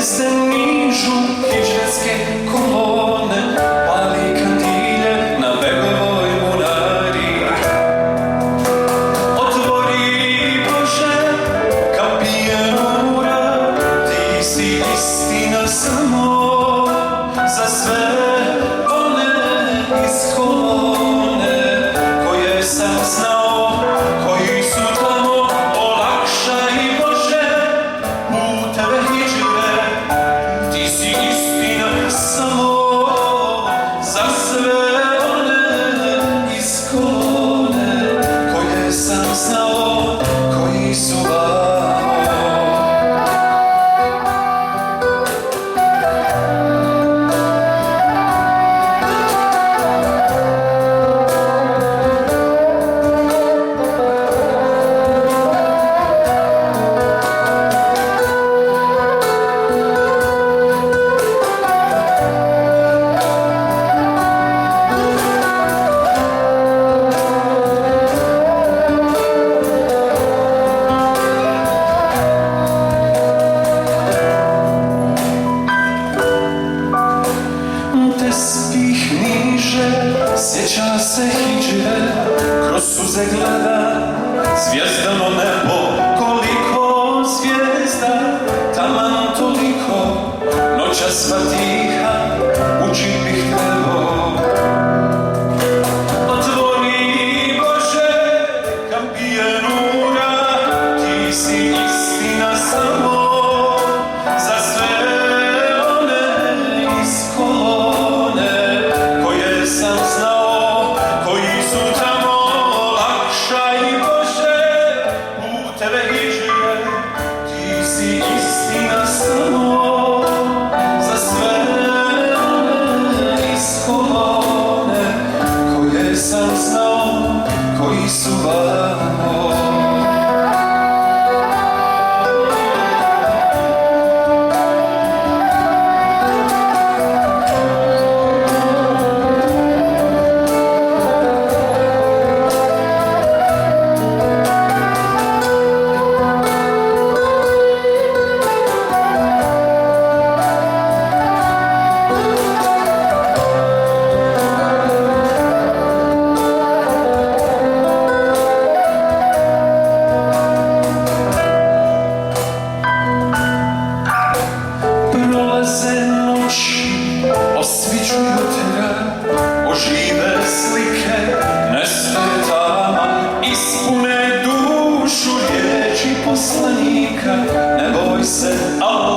zvijezde nižu hidžretske kolone, pali kandilje na Begovoj munari. Otvori, Bože, kapije nura, ti si istina samo za sve one iz kolone koje sam znao, koji su tamo. Olakšaj, Bože, puteve hidžre, ti si istina samo za sve one iz kolone koje sam znao, koji su vamo. Tespih niže, sjeća se hidžre, kroz suze gleda zvijezdano nebo. Koliko zvijezda, taman toliko, noća sva tiha, učit bih trebao. Otvori, Bože, kapije nura, ti si istina samo za sve one iz kolone koje sam znao, koji su tamo. Olakšaj, Bože, puteve hidžre, ti si istina samo za sve one iz kolone koje sam znao, koji su vamo. Prolaze noći, osvićuju trag, ožive slike, nestaje tama, ispune dušu riječi poslanika. Ne boj se, Allah